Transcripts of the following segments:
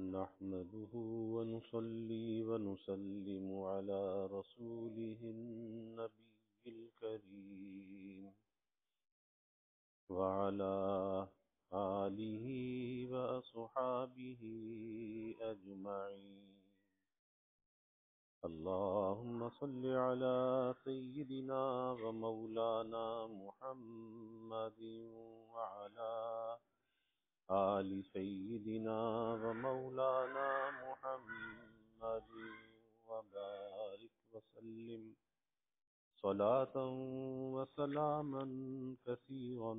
نحمده ونصلي ونسلم على رسوله النبي الكريم وعلى آله وأصحابه أجمعين. اللهم صل على سيدنا ومولانا محمد وعلى آل سيدنا ومولانا محمد وبارك وسلم صلاة وسلاما كثيرا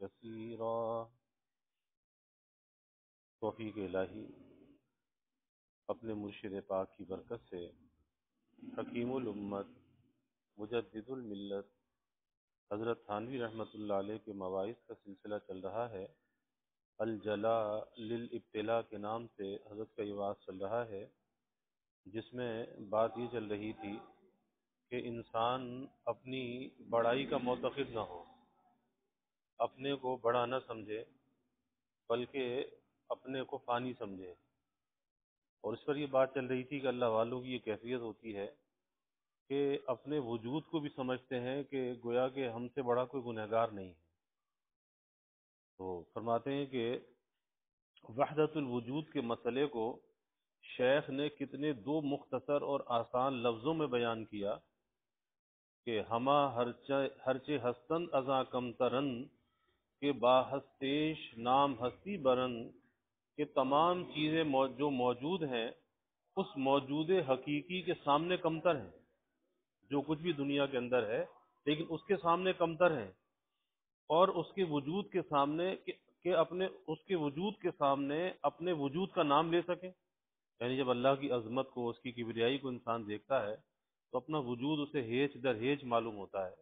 كثيرا. توفیق الہی اپنے مرشد پاک کی برکت سے حکیم الامت مجدد الملت حضرت تھانوی رحمۃ اللہ علیہ کے مواعظ کا سلسلہ چل رہا ہے. الجلا للابتلاء کے نام سے حضرت کا یہ واعظ چل رہا ہے، جس میں بات یہ چل رہی تھی کہ انسان اپنی بڑائی کا معتقد نہ ہو، اپنے کو بڑا نہ سمجھے، بلکہ اپنے کو فانی سمجھے. اور اس پر یہ بات چل رہی تھی کہ اللہ والوں کی یہ کیفیت ہوتی ہے کہ اپنے وجود کو بھی سمجھتے ہیں کہ گویا کہ ہم سے بڑا کوئی گنہگار نہیں ہے. تو فرماتے ہیں کہ وحدت الوجود کے مسئلے کو شیخ نے کتنے دو مختصر اور آسان لفظوں میں بیان کیا کہ ہما ہرچے ہستند ازاں کم ترن کے باہستیش نام ہستی برن، کہ تمام چیزیں جو موجود ہیں اس موجود حقیقی کے سامنے کمتر ہیں. جو کچھ بھی دنیا کے اندر ہے لیکن اس کے سامنے کمتر ہیں، اور اس کے وجود کے سامنے کہ اپنے اس کے وجود کے سامنے اپنے وجود کا نام لے سکیں. یعنی جب اللہ کی عظمت کو، اس کی کبریائی کو انسان دیکھتا ہے تو اپنا وجود اسے ہیچ در ہیچ معلوم ہوتا ہے.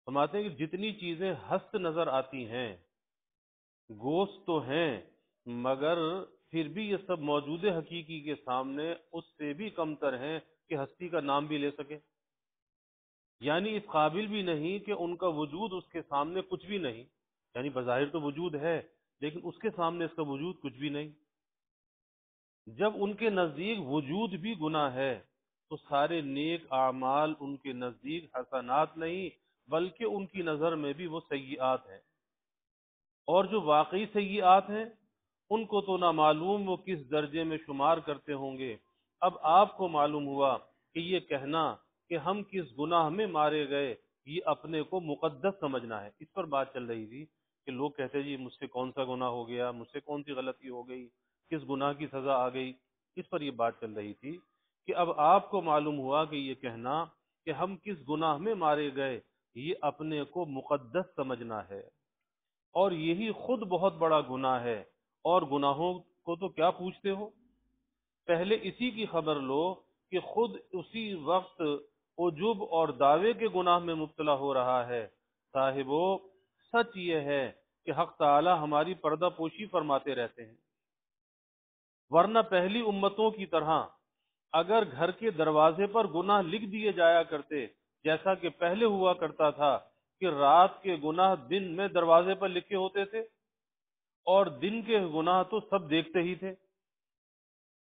فرماتے ہیں کہ جتنی چیزیں ہست نظر آتی ہیں، گوشت تو ہیں، مگر پھر بھی یہ سب موجود حقیقی کے سامنے اس سے بھی کمتر ہیں کہ ہستی کا نام بھی لے سکے. یعنی اس قابل بھی نہیں کہ ان کا وجود اس کے سامنے کچھ بھی نہیں. یعنی بظاہر تو وجود ہے لیکن اس کے سامنے اس کا وجود کچھ بھی نہیں. جب ان کے نزدیک وجود بھی گناہ ہے تو سارے نیک اعمال ان کے نزدیک حسنات نہیں بلکہ ان کی نظر میں بھی وہ سیئات ہیں. اور جو واقعی سیئات ہیں ان کو تو نہ معلوم وہ کس درجے میں شمار کرتے ہوں گے. اب آپ کو معلوم ہوا کہ یہ کہنا کہ ہم کس گناہ میں مارے گئے یہ اپنے کو مقدس سمجھنا ہے. اس پر بات چل رہی تھی کہ لوگ کہتے جی مجھ سے کون سا گناہ ہو گیا، مجھ سے کون سی غلطی ہو گئی، کس گناہ کی سزا آ گئی. اس پر یہ بات چل رہی تھی کہ اب آپ کو معلوم ہوا کہ یہ کہنا کہ ہم کس گناہ میں مارے گئے یہ اپنے کو مقدس سمجھنا ہے، اور یہی خود بہت بڑا گناہ ہے. اور گناہوں کو تو کیا پوچھتے ہو، پہلے اسی کی خبر لو کہ خود اسی وقت عجب اور دعوے کے گناہ میں مبتلا ہو رہا ہے. صاحبو، سچ یہ ہے کہ حق تعالی ہماری پردہ پوشی فرماتے رہتے ہیں، ورنہ پہلی امتوں کی طرح اگر گھر کے دروازے پر گناہ لکھ دیے جایا کرتے، جیسا کہ پہلے ہوا کرتا تھا کہ رات کے گناہ دن میں دروازے پر لکھے ہوتے تھے اور دن کے گناہ تو سب دیکھتے ہی تھے،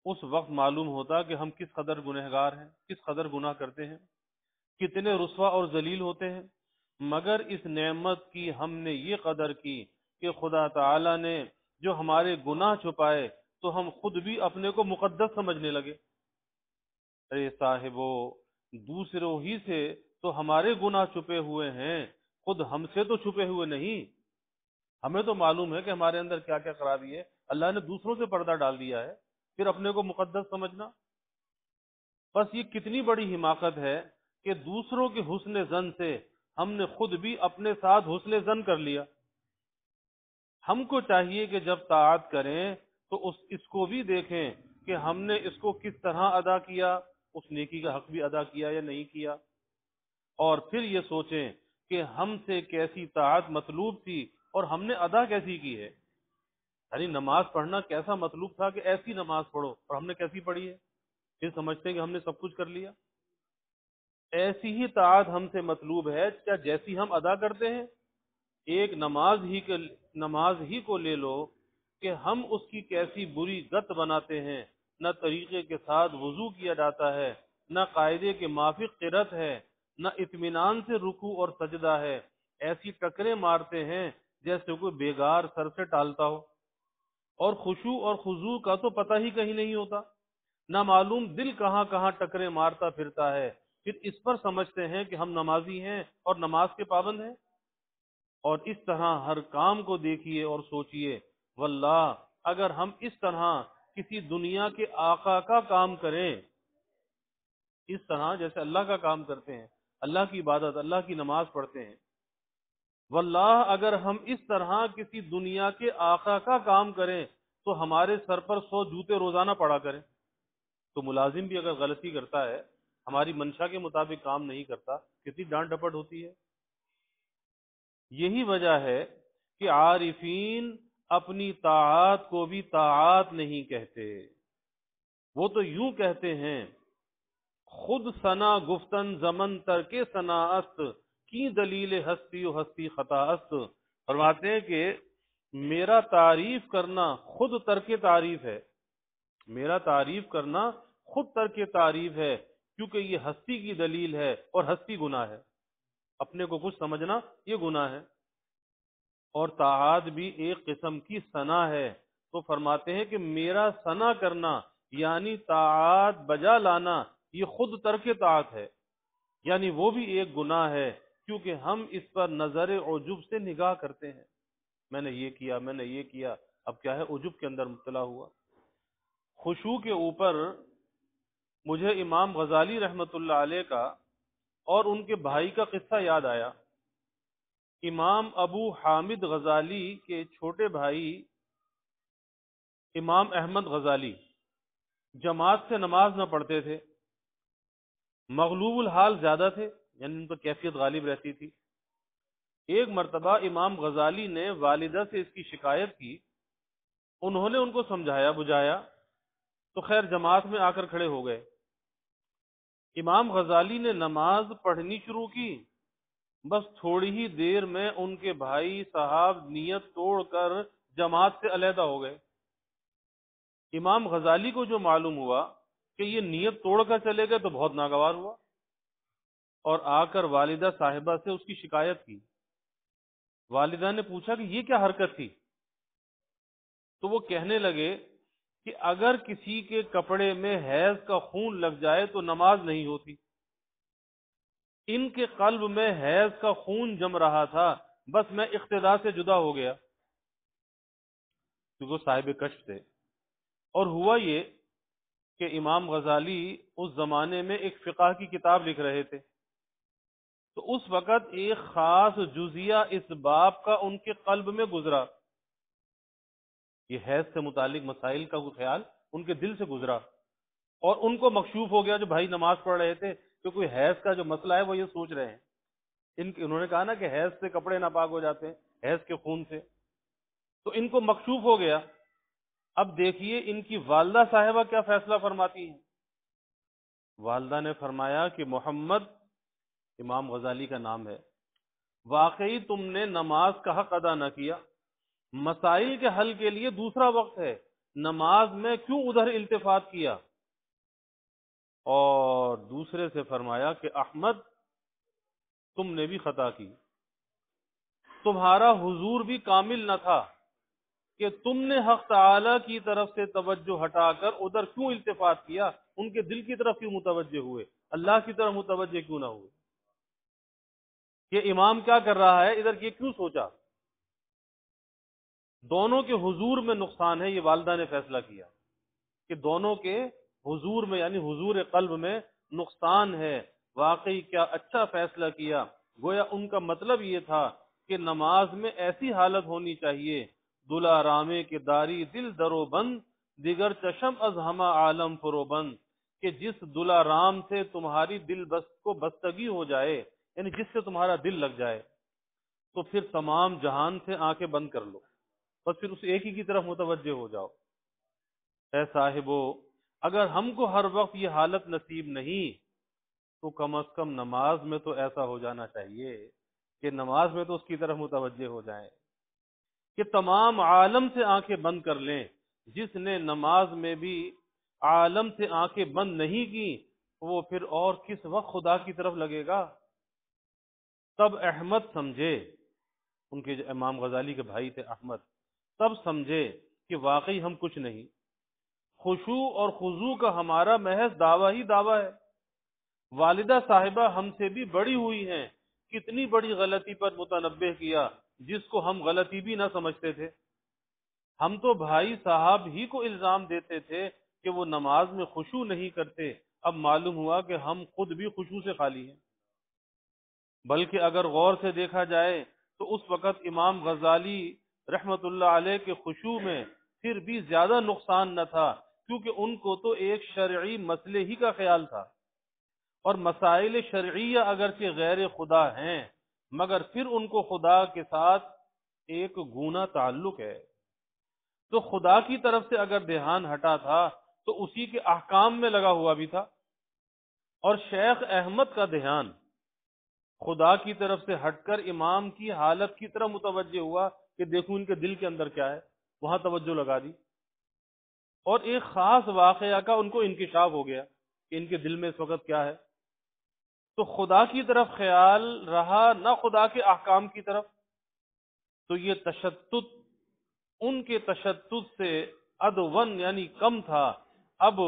اس وقت معلوم ہوتا کہ ہم کس قدر گنہگار ہیں، کس قدر گناہ کرتے ہیں، کتنے رسوا اور ذلیل ہوتے ہیں. مگر اس نعمت کی ہم نے یہ قدر کی کہ خدا تعالی نے جو ہمارے گناہ چھپائے تو ہم خود بھی اپنے کو مقدس سمجھنے لگے. ارے صاحبو، دوسروں ہی سے تو ہمارے گناہ چھپے ہوئے ہیں، خود ہم سے تو چھپے ہوئے نہیں. ہمیں تو معلوم ہے کہ ہمارے اندر کیا کیا خرابی ہے، اللہ نے دوسروں سے پردہ ڈال دیا ہے، پھر اپنے کو مقدس سمجھنا. بس یہ کتنی بڑی حماقت ہے کہ دوسروں کے حسن زن سے ہم نے خود بھی اپنے ساتھ حسن زن کر لیا. ہم کو چاہیے کہ جب طاعت کریں تو اس کو بھی دیکھیں کہ ہم نے اس کو کس طرح ادا کیا، اس نیکی کا حق بھی ادا کیا یا نہیں کیا، اور پھر یہ سوچیں کہ ہم سے کیسی طاعت مطلوب تھی اور ہم نے ادا کیسی کی ہے. یعنی نماز پڑھنا کیسا مطلوب تھا کہ ایسی نماز پڑھو، اور ہم نے کیسی پڑھی ہے، پھر سمجھتے ہیں کہ ہم نے سب کچھ کر لیا. ایسی ہی طاعت ہم سے مطلوب ہے کیا جیسی ہم ادا کرتے ہیں. ایک نماز ہی کو لے لو کہ ہم اس کی کیسی بری گت بناتے ہیں، نہ طریقے کے ساتھ وضو کیا جاتا ہے، نہ قاعدے کے موافق قرت ہے، نہ اطمینان سے رکوع اور سجدہ ہے، ایسی ٹکریں مارتے ہیں جیسے کوئی بیگار سر سے ٹالتا ہو، اور خشوع اور خضوع کا تو پتہ ہی کہیں نہیں ہوتا، نہ معلوم دل کہاں کہاں ٹکریں مارتا پھرتا ہے، پھر اس پر سمجھتے ہیں کہ ہم نمازی ہیں اور نماز کے پابند ہیں۔ اور اس طرح ہر کام کو دیکھیے اور سوچئے، واللہ اگر ہم اس طرح کسی دنیا کے آقا کا کام کریں، اس طرح جیسے اللہ کا کام کرتے ہیں، اللہ کی عبادت، اللہ کی نماز پڑھتے ہیں، واللہ اگر ہم اس طرح کسی دنیا کے آقا کا کام کریں تو ہمارے سر پر 100 جوتے روزانہ پڑا کریں۔ تو ملازم بھی اگر غلطی کرتا ہے، ہماری منشا کے مطابق کام نہیں کرتا، کتنی ڈانٹ ڈپٹ ہوتی ہے۔ یہی وجہ ہے کہ عارفین اپنی طاعات کو بھی طاعات نہیں کہتے، وہ تو یوں کہتے ہیں، خود ثنا گفتن زمن ترک ثنا است، کی دلیل ہستی و ہستی خطا است۔ فرماتے ہیں کہ میرا تعریف کرنا خود ترک تعریف ہے، میرا تعریف کرنا خود ترک تعریف ہے، کیونکہ یہ ہستی کی دلیل ہے اور ہستی گناہ ہے، اپنے کو کچھ سمجھنا یہ گناہ ہے، اور طاعات بھی ایک قسم کی ثنا ہے۔ تو فرماتے ہیں کہ میرا ثنا کرنا یعنی طاعات بجا لانا یہ خود ترک طاعت ہے، یعنی وہ بھی ایک گناہ ہے، کیونکہ ہم اس پر نظر عجب سے نگاہ کرتے ہیں، میں نے یہ کیا، میں نے یہ کیا، اب کیا ہے، عجب کے اندر مبتلا ہوا۔ خشوع کے اوپر مجھے امام غزالی رحمت اللہ علیہ کا اور ان کے بھائی کا قصہ یاد آیا۔ امام ابو حامد غزالی کے چھوٹے بھائی امام احمد غزالی جماعت سے نماز نہ پڑھتے تھے، مغلوب الحال زیادہ تھے، یعنی ان پر کیفیت غالب رہتی تھی۔ ایک مرتبہ امام غزالی نے والدہ سے اس کی شکایت کی، انہوں نے ان کو سمجھایا بجھایا تو خیر جماعت میں آ کر کھڑے ہو گئے۔ امام غزالی نے نماز پڑھنی شروع کی، بس تھوڑی ہی دیر میں ان کے بھائی صاحب نیت توڑ کر جماعت سے علیحدہ ہو گئے۔ امام غزالی کو جو معلوم ہوا کہ یہ نیت توڑ کر چلے گئے تو بہت ناگوار ہوا، اور آ کر والدہ صاحبہ سے اس کی شکایت کی۔ والدہ نے پوچھا کہ یہ کیا حرکت تھی؟ تو وہ کہنے لگے کہ اگر کسی کے کپڑے میں حیض کا خون لگ جائے تو نماز نہیں ہوتی، ان کے قلب میں حیض کا خون جم رہا تھا، بس میں اقتدا سے جدا ہو گیا، کیونکہ وہ صاحب کشف تھے۔ اور ہوا یہ کہ امام غزالی اس زمانے میں ایک فقہ کی کتاب لکھ رہے تھے، تو اس وقت ایک خاص جزیہ اس باب کا ان کے قلب میں گزرا، یہ حیض سے متعلق مسائل کا کوئی خیال ان کے دل سے گزرا، اور ان کو مکشوف ہو گیا، جو بھائی نماز پڑھ رہے تھے کہ کوئی حیض کا جو مسئلہ ہے وہ یہ سوچ رہے ہیں، انہوں نے کہا نا کہ حیض سے کپڑے ناپاک ہو جاتے ہیں، حیض کے خون سے، تو ان کو مکشوف ہو گیا۔ اب دیکھیے ان کی والدہ صاحبہ کیا فیصلہ فرماتی ہیں۔ والدہ نے فرمایا کہ محمد، امام غزالی کا نام ہے، واقعی تم نے نماز کا حق ادا نہ کیا، مسائل کے حل کے لیے دوسرا وقت ہے، نماز میں کیوں ادھر التفات کیا؟ اور دوسرے سے فرمایا کہ احمد تم نے بھی خطا کی، تمہارا حضور بھی کامل نہ تھا کہ تم نے حق تعالی کی طرف سے توجہ ہٹا کر ادھر کیوں التفات کیا، ان کے دل کی طرف کیوں متوجہ ہوئے، اللہ کی طرف متوجہ کیوں نہ ہوئے؟ یہ امام کیا کر رہا ہے ادھر، یہ کیوں سوچا؟ دونوں کے حضور میں نقصان ہے، یہ والدہ نے فیصلہ کیا کہ دونوں کے حضور میں یعنی حضور قلب میں نقصان ہے۔ واقعی کیا اچھا فیصلہ کیا، گویا ان کا مطلب یہ تھا کہ نماز میں ایسی حالت ہونی چاہیے، دلا رامے کے داری دل درو بند، دیگر چشم از ہما عالم فرو بند، کہ جس دلا رام سے تمہاری دل بس کو بستگی ہو جائے، یعنی جس سے تمہارا دل لگ جائے، تو پھر تمام جہان سے آنکھیں بند کر لو، بس پھر اس ایک ہی کی طرف متوجہ ہو جاؤ۔ اے صاحبو، اگر ہم کو ہر وقت یہ حالت نصیب نہیں تو کم از کم نماز میں تو ایسا ہو جانا چاہیے کہ نماز میں تو اس کی طرف متوجہ ہو جائیں۔ کہ تمام عالم سے آنکھیں بند کر لیں، جس نے نماز میں بھی عالم سے آنکھیں بند نہیں کی وہ پھر اور کس وقت خدا کی طرف لگے گا؟ تب احمد سمجھے، ان کے جو امام غزالی کے بھائی تھے احمد، تب سمجھے کہ واقعی ہم کچھ نہیں، خشوع اور خضوع کا ہمارا محض دعویٰ ہی دعویٰ ہے۔ والدہ صاحبہ ہم سے بھی بڑی ہوئی ہیں، کتنی بڑی غلطی پر متنبہ کیا جس کو ہم غلطی بھی نہ سمجھتے تھے۔ ہم تو بھائی صاحب ہی کو الزام دیتے تھے کہ وہ نماز میں خشوع نہیں کرتے، اب معلوم ہوا کہ ہم خود بھی خشوع سے خالی ہیں۔ بلکہ اگر غور سے دیکھا جائے تو اس وقت امام غزالی رحمت اللہ علیہ کے خشوع میں پھر بھی زیادہ نقصان نہ تھا، کیونکہ ان کو تو ایک شرعی مسئلے ہی کا خیال تھا، اور مسائل شرعیہ اگرچہ غیر خدا ہیں مگر پھر ان کو خدا کے ساتھ ایک گونا تعلق ہے، تو خدا کی طرف سے اگر دھیان ہٹا تھا تو اسی کے احکام میں لگا ہوا بھی تھا، اور شیخ احمد کا دھیان خدا کی طرف سے ہٹ کر امام کی حالت کی طرف متوجہ ہوا کہ دیکھوں ان کے دل کے اندر کیا ہے، وہاں توجہ لگا دی، اور ایک خاص واقعہ کا ان کو انکشاف ہو گیا کہ ان کے دل میں اس وقت کیا ہے، تو خدا کی طرف خیال رہا نہ خدا کے احکام کی طرف، تو یہ تشتت ان کے تشتت سے ادون یعنی کم تھا۔ اب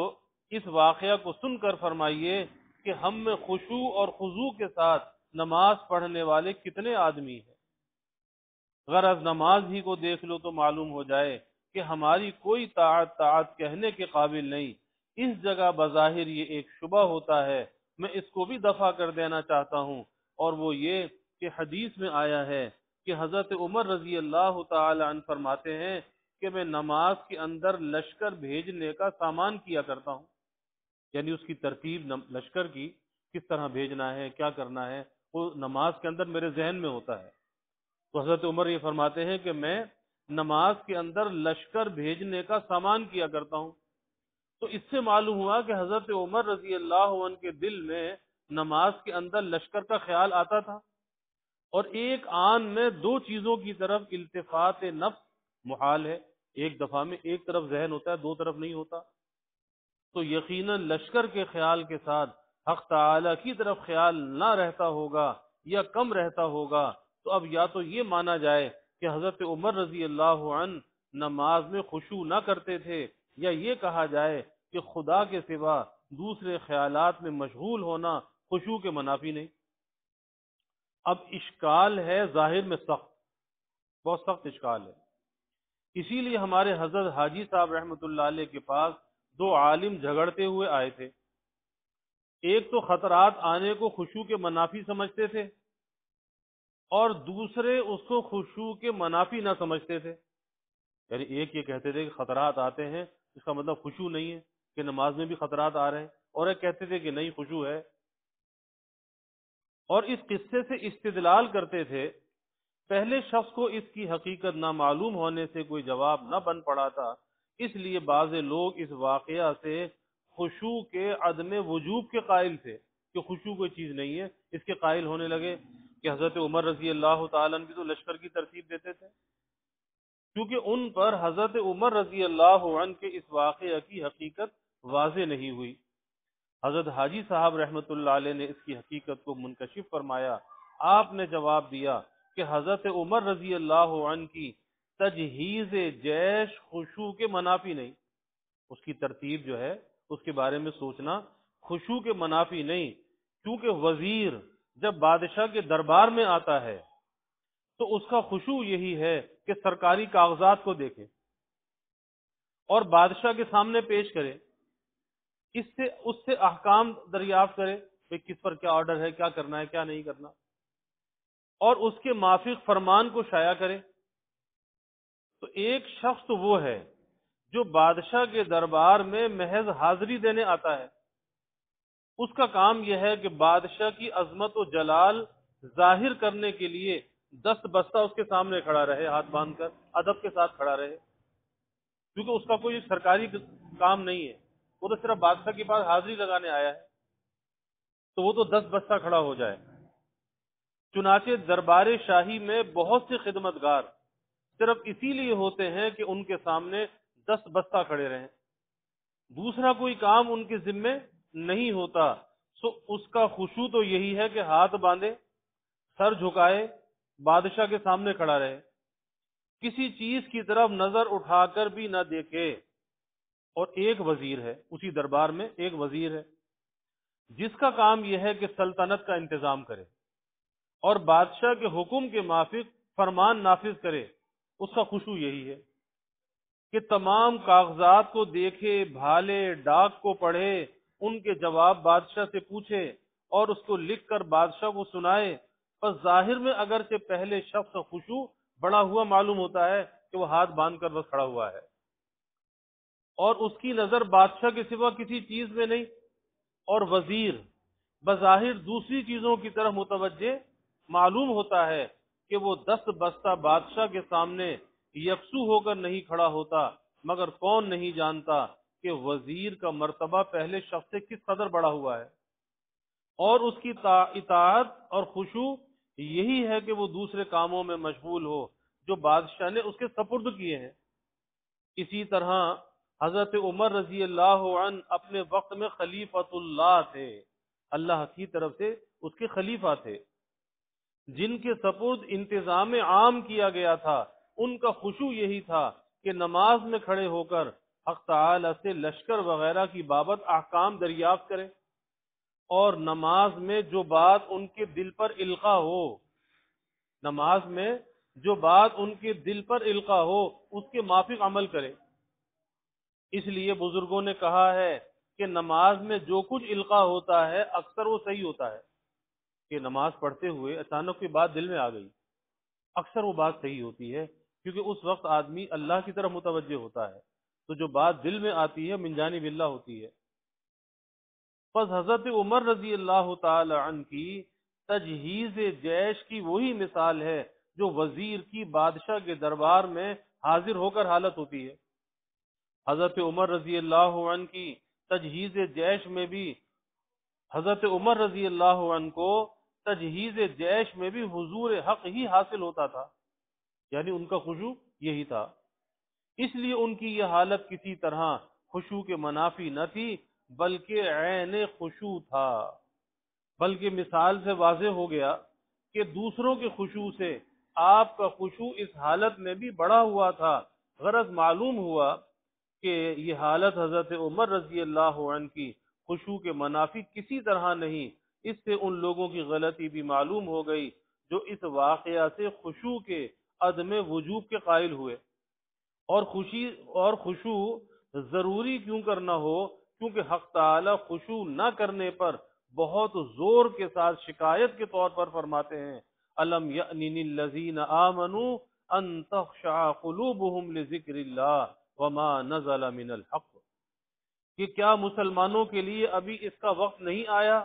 اس واقعہ کو سن کر فرمائیے کہ ہم میں خشوع اور خضوع کے ساتھ نماز پڑھنے والے کتنے آدمی ہیں۔ غرض نماز ہی کو دیکھ لو تو معلوم ہو جائے کہ ہماری کوئی طاعت کہنے کے قابل نہیں۔ اس جگہ بظاہر یہ ایک شبہ ہوتا ہے، میں اس کو بھی دفع کر دینا چاہتا ہوں، اور وہ یہ کہ حدیث میں آیا ہے کہ حضرت عمر رضی اللہ تعالی عنہ فرماتے ہیں کہ میں نماز کے اندر لشکر بھیجنے کا سامان کیا کرتا ہوں، یعنی اس کی ترتیب لشکر کی کس طرح بھیجنا ہے، کیا کرنا ہے، وہ نماز کے اندر میرے ذہن میں ہوتا ہے۔ تو حضرت عمر یہ فرماتے ہیں کہ میں نماز کے اندر لشکر بھیجنے کا سامان کیا کرتا ہوں، تو اس سے معلوم ہوا کہ حضرت عمر رضی اللہ عنہ کے دل میں نماز کے اندر لشکر کا خیال آتا تھا، اور ایک آن میں دو چیزوں کی طرف التفات نفس محال ہے، ایک دفعہ میں ایک طرف ذہن ہوتا ہے، دو طرف نہیں ہوتا، تو یقیناً لشکر کے خیال کے ساتھ حق تعالی کی طرف خیال نہ رہتا ہوگا یا کم رہتا ہوگا، تو اب یا تو یہ مانا جائے کہ حضرت عمر رضی اللہ عنہ نماز میں خشوع نہ کرتے تھے، یا یہ کہا جائے کہ خدا کے سوا دوسرے خیالات میں مشغول ہونا خشوع کے منافی نہیں۔ اب اشکال ہے ظاہر میں سخت، بہت سخت اشکال ہے، اسی لیے ہمارے حضرت حاجی صاحب رحمت اللہ علیہ کے پاس دو عالم جھگڑتے ہوئے آئے تھے، ایک تو خطرات آنے کو خشوع کے منافی سمجھتے تھے، اور دوسرے اس کو خشوع کے منافی نہ سمجھتے تھے، یعنی ایک یہ کہتے تھے کہ خطرات آتے ہیں اس کا مطلب خشوع نہیں ہے کہ نماز میں بھی خطرات آ رہے ہیں، اور ایک کہتے تھے کہ نہیں خشوع ہے، اور اس قصے سے استدلال کرتے تھے۔ پہلے شخص کو اس کی حقیقت نامعلوم ہونے سے کوئی جواب نہ بن پڑا تھا، اس لیے بعض لوگ اس واقعہ سے خشوع کے عدم وجوب کے قائل تھے کہ خشوع کوئی چیز نہیں ہے، اس کے قائل ہونے لگے کہ حضرت عمر رضی اللہ تعالیٰ عنہ بھی تو لشکر کی ترتیب دیتے تھے، کیونکہ ان پر حضرت عمر رضی اللہ عنہ کے اس واقعہ کی حقیقت واضح نہیں ہوئی۔ حضرت حاجی صاحب رحمت اللہ علیہ نے اس کی حقیقت کو منکشف فرمایا۔ آپ نے جواب دیا کہ حضرت عمر رضی اللہ عنہ کی تجہیز جیش خشوع کے منافی نہیں، اس کی ترتیب جو ہے اس کے بارے میں سوچنا خشوع کے منافی نہیں، کیونکہ وزیر جب بادشاہ کے دربار میں آتا ہے تو اس کا خشوع یہی ہے کہ سرکاری کاغذات کو دیکھے اور بادشاہ کے سامنے پیش کرے، اس سے احکام دریافت کرے کہ کس پر کیا آرڈر ہے، کیا کرنا ہے کیا نہیں کرنا، اور اس کے مافق فرمان کو شائع کرے۔ تو ایک شخص تو وہ ہے جو بادشاہ کے دربار میں محض حاضری دینے آتا ہے، اس کا کام یہ ہے کہ بادشاہ کی عظمت و جلال ظاہر کرنے کے لیے دست بستہ اس کے سامنے کھڑا رہے، ہاتھ باندھ کر ادب کے ساتھ کھڑا رہے، کیونکہ اس کا کوئی سرکاری کام نہیں ہے، وہ تو صرف بادشاہ کے پاس حاضری لگانے آیا ہے، تو وہ تو دست بستہ کھڑا ہو جائے۔ چنانچہ دربار شاہی میں بہت سے خدمتگار صرف اسی لیے ہوتے ہیں کہ ان کے سامنے دست بستہ کھڑے رہیں، دوسرا کوئی کام ان کے ذمے نہیں ہوتا۔ سو اس کا خشوع تو یہی ہے کہ ہاتھ باندھے، سر جھکائے، بادشاہ کے سامنے کھڑا رہے، کسی چیز کی طرف نظر اٹھا کر بھی نہ دیکھے۔ اور ایک وزیر ہے، اسی دربار میں ایک وزیر ہے جس کا کام یہ ہے کہ سلطنت کا انتظام کرے اور بادشاہ کے حکم کے موافق فرمان نافذ کرے، اس کا خشوع یہی ہے کہ تمام کاغذات کو دیکھے، بھالے، ڈاک کو پڑھے، ان کے جواب بادشاہ سے پوچھے اور اس کو لکھ کر بادشاہ کو سنائے۔ بس ظاہر میں اگرچہ پہلے شخص کا خشوع بڑا ہوا معلوم ہوتا ہے کہ وہ ہاتھ باندھ کر بس کھڑا ہوا ہے اور اس کی نظر بادشاہ کے سوا کسی چیز میں نہیں، اور وزیر بظاہر دوسری چیزوں کی طرف متوجہ معلوم ہوتا ہے کہ وہ دست بستہ بادشاہ کے سامنے یکسو ہو کر نہیں کھڑا ہوتا، مگر کون نہیں جانتا کہ وزیر کا مرتبہ پہلے شخص سے کس قدر بڑا ہوا ہے، اور اس کی اطاعت اور خشوع یہی ہے کہ وہ دوسرے کاموں میں مشغول ہو جو بادشاہ نے اس کے سپرد کیے ہیں۔ اسی طرح حضرت عمر رضی اللہ عنہ اپنے وقت میں خلیفۃ اللہ تھے، اللہ کی طرف سے اس کے خلیفہ تھے، جن کے سپرد انتظام عام کیا گیا تھا۔ ان کا خشوع یہی تھا کہ نماز میں کھڑے ہو کر حق تعالی سے لشکر وغیرہ کی بابت احکام دریافت کریں، اور نماز میں جو بات ان کے دل پر القا ہو، نماز میں جو بات ان کے دل پر القا ہو اس کے موافق عمل کرے۔ اس لیے بزرگوں نے کہا ہے کہ نماز میں جو کچھ القا ہوتا ہے اکثر وہ صحیح ہوتا ہے، کہ نماز پڑھتے ہوئے اچانک کوئی بات دل میں آ گئی، اکثر وہ بات صحیح ہوتی ہے، کیونکہ اس وقت آدمی اللہ کی طرف متوجہ ہوتا ہے، تو جو بات دل میں آتی ہے من جانب اللہ ہوتی ہے۔ پس حضرت عمر رضی اللہ تعالی عنہ کی تجہیز جیش کی وہی مثال ہے جو وزیر کی بادشاہ کے دربار میں حاضر ہو کر حالت ہوتی ہے۔ حضرت عمر رضی اللہ عنہ کی تجہیز جیش میں بھی حضرت عمر رضی اللہ عنہ کو تجہیز جیش میں بھی حضور حق ہی حاصل ہوتا تھا، یعنی ان کا خشوع یہی تھا، اس لیے ان کی یہ حالت کسی طرح خشوع کے منافی نہ تھی بلکہ عین خشوع تھا۔ بلکہ مثال سے واضح ہو گیا کہ دوسروں کے خشوع سے آپ کا خشوع اس حالت میں بھی بڑا ہوا تھا۔ غرض معلوم ہوا کہ یہ حالت حضرت عمر رضی اللہ عنہ کی خشوع کے منافی کسی طرح نہیں۔ اس سے ان لوگوں کی غلطی بھی معلوم ہو گئی جو اس واقعہ سے خشوع کے عدم وجوب کے قائل ہوئے، اور خشوع ضروری کیوں کرنا ہو، کیونکہ حق تعالی خشوع نہ کرنے پر بہت زور کے ساتھ شکایت کے طور پر فرماتے ہیں الم یأن للذین آمنوا ان تخشع قلوبهم لذکر اللہ وما نزل من الحق، کہ کیا مسلمانوں کے لیے ابھی اس کا وقت نہیں آیا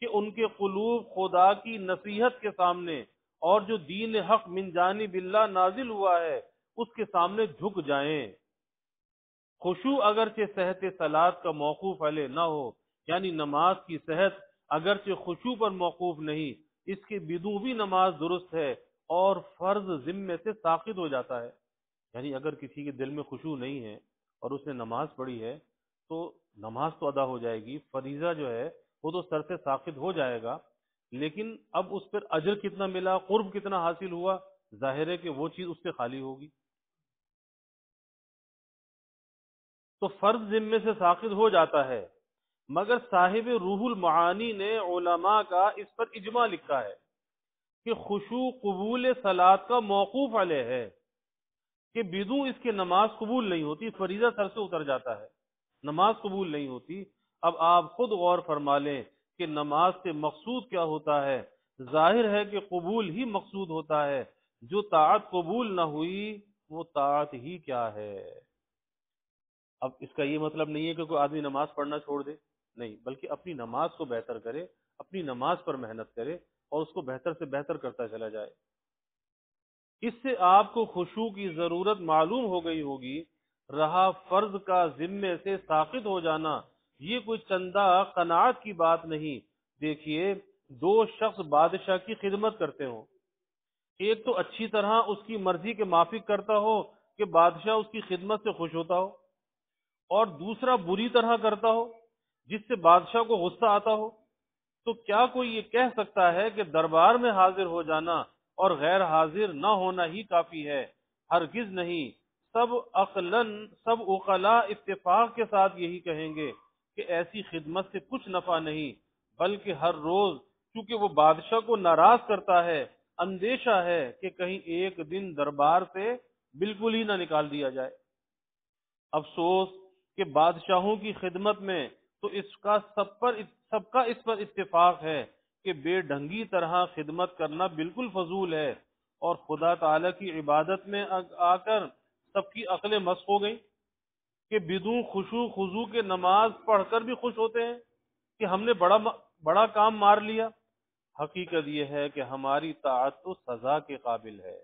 کہ ان کے قلوب خدا کی نصیحت کے سامنے اور جو دین حق من جانب اللہ نازل ہوا ہے اس کے سامنے جھک جائیں۔ خشوع اگرچہ صحت صلات کا موقوف علیہ نہ ہو، یعنی نماز کی صحت اگرچہ خشوع پر موقوف نہیں، اس کے بدوں بھی نماز درست ہے اور فرض ذمے سے ساقط ہو جاتا ہے۔ یعنی اگر کسی کے دل میں خشوع نہیں ہے اور اس نے نماز پڑھی ہے تو نماز تو ادا ہو جائے گی، فریضہ جو ہے وہ تو سر سے ساقط ہو جائے گا، لیکن اب اس پر اجر کتنا ملا، قرب کتنا حاصل ہوا، ظاہر ہے کہ وہ چیز اس سے خالی ہوگی۔ تو فرض ذمے سے ساقط ہو جاتا ہے، مگر صاحب روح المعانی نے علماء کا اس پر اجماع لکھا ہے کہ خشوع قبول صلات کا موقوف علیہ ہے، کہ بدوں اس کے نماز قبول نہیں ہوتی، فریضہ سر سے اتر جاتا ہے، نماز قبول نہیں ہوتی۔ اب آپ خود غور فرما لیں کہ نماز سے مقصود کیا ہوتا ہے، ظاہر ہے کہ قبول ہی مقصود ہوتا ہے، جو طاعت قبول نہ ہوئی وہ طاعت ہی کیا ہے۔ اب اس کا یہ مطلب نہیں ہے کہ کوئی آدمی نماز پڑھنا چھوڑ دے، نہیں، بلکہ اپنی نماز کو بہتر کرے، اپنی نماز پر محنت کرے اور اس کو بہتر سے بہتر کرتا چلا جائے۔ اس سے آپ کو خشوع کی ضرورت معلوم ہو گئی ہوگی۔ رہا فرض کا ذمے سے ساقط ہو جانا، یہ کوئی چندہ قناعت کی بات نہیں۔ دیکھیے، دو شخص بادشاہ کی خدمت کرتے ہوں، ایک تو اچھی طرح اس کی مرضی کے موافق کرتا ہو کہ بادشاہ اس کی خدمت سے خوش ہوتا ہو، اور دوسرا بری طرح کرتا ہو جس سے بادشاہ کو غصہ آتا ہو، تو کیا کوئی یہ کہہ سکتا ہے کہ دربار میں حاضر ہو جانا اور غیر حاضر نہ ہونا ہی کافی ہے؟ ہرگز نہیں۔ سب عقلاً، سب عقلاء اتفاق کے ساتھ یہی کہیں گے کہ ایسی خدمت سے کچھ نفع نہیں، بلکہ ہر روز چونکہ وہ بادشاہ کو ناراض کرتا ہے، اندیشہ ہے کہ کہیں ایک دن دربار سے بالکل ہی نہ نکال دیا جائے۔ افسوس کہ بادشاہوں کی خدمت میں تو سب کا اس پر اتفاق ہے کہ بے ڈھنگی طرح خدمت کرنا بالکل فضول ہے، اور خدا تعالی کی عبادت میں آ کر سب کی عقلیں مست ہو گئی کہ بدون خشوع خضوع کے نماز پڑھ کر بھی خوش ہوتے ہیں کہ ہم نے بڑا کام مار لیا۔ حقیقت یہ ہے کہ ہماری طاعت تو سزا کے قابل ہے،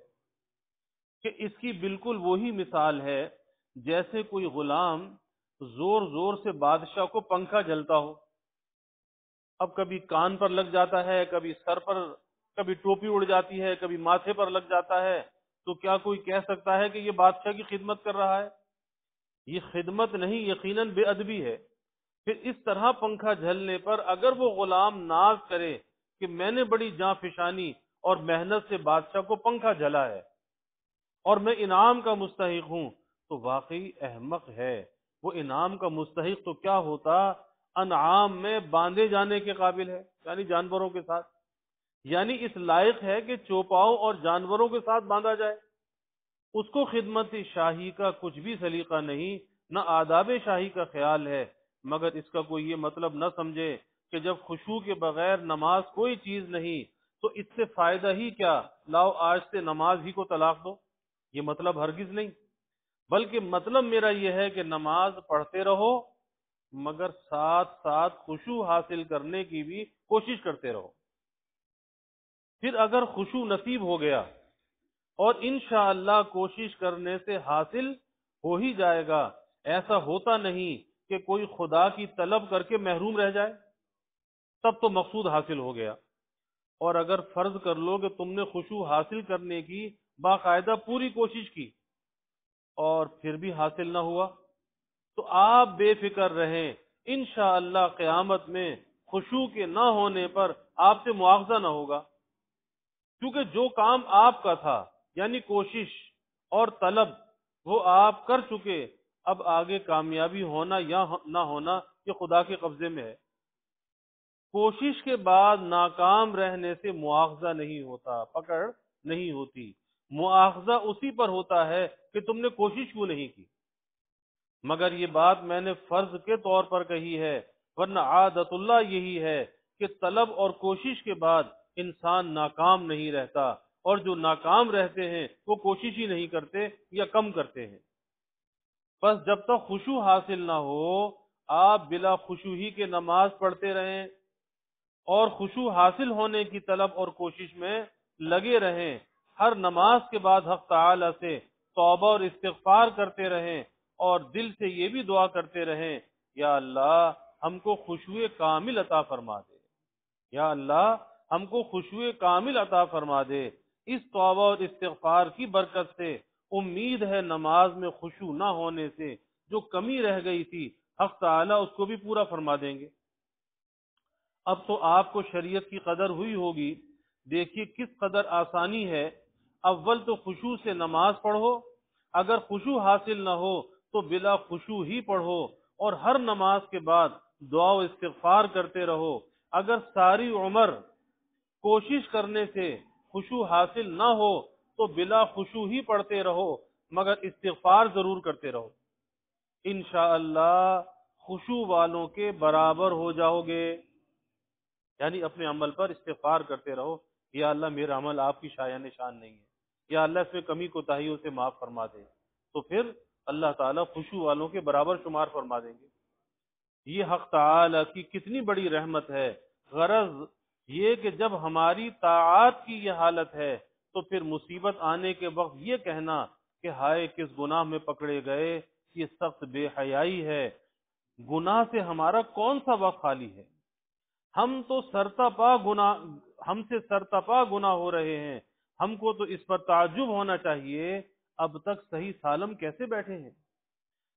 کہ اس کی بالکل وہی مثال ہے جیسے کوئی غلام زور زور سے بادشاہ کو پنکھا جلتا ہو، اب کبھی کان پر لگ جاتا ہے، کبھی سر پر، کبھی ٹوپی اڑ جاتی ہے، کبھی ماتھے پر لگ جاتا ہے، تو کیا کوئی کہہ سکتا ہے کہ یہ بادشاہ کی خدمت کر رہا ہے؟ یہ خدمت نہیں، یقیناً بے ادبی ہے۔ پھر اس طرح پنکھا جھلنے پر اگر وہ غلام ناز کرے کہ میں نے بڑی جاں فشانی اور محنت سے بادشاہ کو پنکھا جھلا ہے اور میں انعام کا مستحق ہوں، تو واقعی احمق ہے۔ وہ انعام کا مستحق تو کیا ہوتا، انعام میں باندھے جانے کے قابل ہے، یعنی جانوروں کے ساتھ، یعنی اس لائق ہے کہ چوپاؤں اور جانوروں کے ساتھ باندھا جائے۔ اس کو خدمت شاہی کا کچھ بھی سلیقہ نہیں، نہ آداب شاہی کا خیال ہے، مگر اس کا کوئی یہ مطلب نہ سمجھے کہ جب خشوع کے بغیر نماز کوئی چیز نہیں تو اس سے فائدہ ہی کیا، لاؤ آج سے نماز ہی کو طلاق دو۔ یہ مطلب ہرگز نہیں، بلکہ مطلب میرا یہ ہے کہ نماز پڑھتے رہو مگر ساتھ ساتھ خشوع حاصل کرنے کی بھی کوشش کرتے رہو۔ پھر اگر خشوع نصیب ہو گیا اور انشاءاللہ کوشش کرنے سے حاصل ہو ہی جائے گا، ایسا ہوتا نہیں کہ کوئی خدا کی طلب کر کے محروم رہ جائے، تب تو مقصود حاصل ہو گیا۔ اور اگر فرض کر لو کہ تم نے خشوع حاصل کرنے کی باقاعدہ پوری کوشش کی اور پھر بھی حاصل نہ ہوا، تو آپ بے فکر رہیں، انشاءاللہ قیامت میں خشوع کے نہ ہونے پر آپ سے مواخذہ نہ ہوگا، کیونکہ جو کام آپ کا تھا یعنی کوشش اور طلب وہ آپ کر چکے، اب آگے کامیابی ہونا یا نہ ہونا یہ خدا کے قبضے میں ہے۔ کوشش کے بعد ناکام رہنے سے مواخذہ نہیں ہوتا، پکڑ نہیں ہوتی، مواخذہ اسی پر ہوتا ہے کہ تم نے کوشش کیوں نہیں کی۔ مگر یہ بات میں نے فرض کے طور پر کہی ہے، ورنہ عادت اللہ یہی ہے کہ طلب اور کوشش کے بعد انسان ناکام نہیں رہتا، اور جو ناکام رہتے ہیں وہ کوشش ہی نہیں کرتے یا کم کرتے ہیں۔ بس جب تک خشوع حاصل نہ ہو آپ بلا خشوعی کے نماز پڑھتے رہیں اور خشوع حاصل ہونے کی طلب اور کوشش میں لگے رہیں، ہر نماز کے بعد حق تعالی سے توبہ اور استغفار کرتے رہیں، اور دل سے یہ بھی دعا کرتے رہیں، یا اللہ ہم کو خشوع کامل عطا فرما دے، یا اللہ ہم کو خشوع کامل عطا فرما دے۔ اس توبہ اور استغفار کی برکت سے امید ہے نماز میں خشوع نہ ہونے سے جو کمی رہ گئی تھی حق تعالی اس کو بھی پورا فرما دیں گے۔ اب تو آپ کو شریعت کی قدر ہوئی ہوگی، دیکھیے کس قدر آسانی ہے۔ اول تو خشوع سے نماز پڑھو، اگر خشوع حاصل نہ ہو تو بلا خشوع ہی پڑھو، اور ہر نماز کے بعد دعا و استغفار کرتے رہو۔ اگر ساری عمر کوشش کرنے سے خشوع حاصل نہ ہو تو بلا خشوع ہی پڑھتے رہو، مگر استغفار ضرور کرتے رہو، انشاءاللہ خشوع والوں کے برابر ہو جاؤ گے۔ یعنی اپنے عمل پر استغفار کرتے رہو، یا اللہ میرا عمل آپ کی شایان شان نہیں ہے، یا اللہ اس میں کمی کوتاہیوں سے معاف فرما دے، تو پھر اللہ تعالیٰ خشوع والوں کے برابر شمار فرما دیں گے۔ یہ حق تعالی کی کتنی بڑی رحمت ہے۔ غرض یہ کہ جب ہماری طاعات کی یہ حالت ہے تو پھر مصیبت آنے کے وقت یہ کہنا کہ ہائے کس گناہ میں پکڑے گئے، یہ سخت بے حیائی ہے۔ گناہ سے ہمارا کون سا وقت خالی ہے؟ ہم سے سرتپا گناہ ہو رہے ہیں، ہم کو تو اس پر تعجب ہونا چاہیے، اب تک صحیح سالم کیسے بیٹھے ہیں؟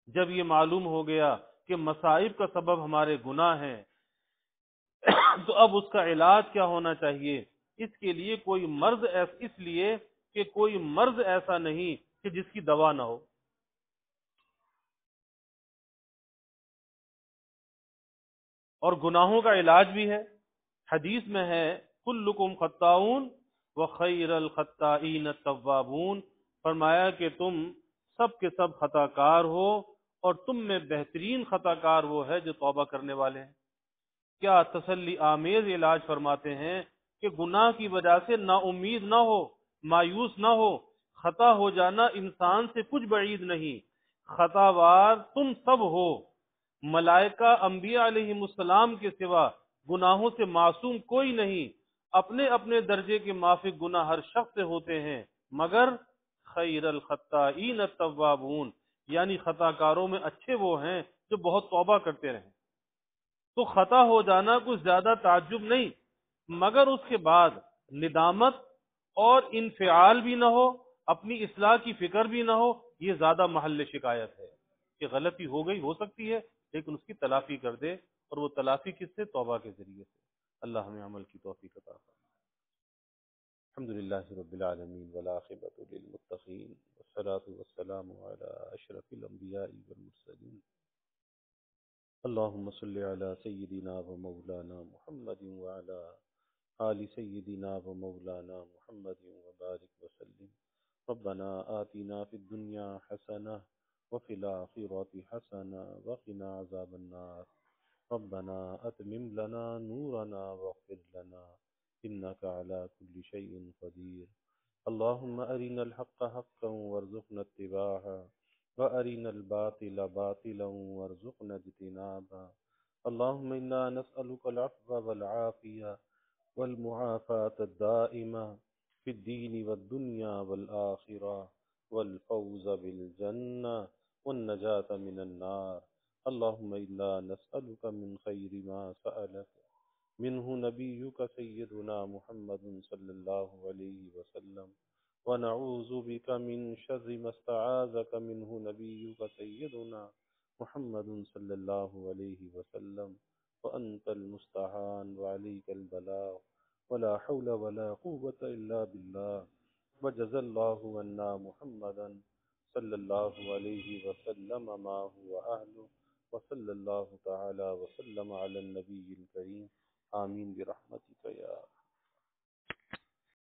جب یہ معلوم ہو گیا کہ مصائب کا سبب ہمارے گناہ ہیں، تو اب اس کا علاج کیا ہونا چاہیے؟ اس کے لیے کوئی مرض اس لیے کہ کوئی مرض ایسا نہیں کہ جس کی دوا نہ ہو، اور گناہوں کا علاج بھی ہے۔ حدیث میں ہے کلکم خطاؤن وخیر الخطائین التوابون، فرمایا کہ تم سب کے سب خطا کار ہو، اور تم میں بہترین خطا کار وہ ہے جو توبہ کرنے والے ہیں۔ کیا تسلی آمیز علاج فرماتے ہیں کہ گناہ کی وجہ سے نا امید نہ ہو، مایوس نہ ہو۔ خطا ہو جانا انسان سے کچھ بعید نہیں، خطا وار تم سب ہو۔ ملائکہ انبیاء علیہ السلام کے سوا گناہوں سے معصوم کوئی نہیں، اپنے اپنے درجے کے مافک گناہ ہر شخص سے ہوتے ہیں، مگر خیر الخطائین التوابون، یعنی خطا کاروں میں اچھے وہ ہیں جو بہت توبہ کرتے رہیں۔ تو خطا ہو جانا کچھ زیادہ تعجب نہیں، مگر اس کے بعد ندامت اور انفعال بھی نہ ہو، اپنی اصلاح کی فکر بھی نہ ہو، یہ زیادہ محل شکایت ہے کہ غلطی ہو گئی، ہو سکتی ہے، لیکن اس کی تلافی کر دے، اور وہ تلافی کس سے؟ توبہ کے ذریعے سے۔ اللہ ہمیں عمل کی توفیق عطا فرمائے۔ الحمد للہ رب العالمین والعاقبۃ للمتقین والصلاة والسلام علی اشرف الانبیاء والمرسلین، اللهم صل على سيدنا ومولانا محمد وعلى آل سيدنا ومولانا محمد وبارك وسلم۔ ربنا آتنا في الدنيا حسنة وفي الآخرة حسنة وقنا عذاب النار، ربنا أتمم لنا نورنا واغفر لنا إنك على كل شيء قدير، اللهم أرنا الحق حقا وارزقنا اتباعه وأرنا الباطل باطلا وارزقنا اجتنابا، اللهم إنا نسألك العفو والعافية والمعافاة الدائمة في الدين والدنيا والآخرة، والفوز بالجنة والنجاة من النار، اللهم إنا نسألك من خير ما سألك منه نبيك سيدنا محمد صلى الله عليه وسلم، ونعوذ بك من شر ما استعاذك منه نبيك سيدنا محمد صلى الله عليه وسلم، وأنت المستعان وعليك البلاغ، ولا حول ولا قوة إلا بالله، وجزى الله عنا محمدا صلى الله عليه وسلم ما هو أهله، وصلى الله تعالى وسلم على النبي الكريم، آمين برحمتك يا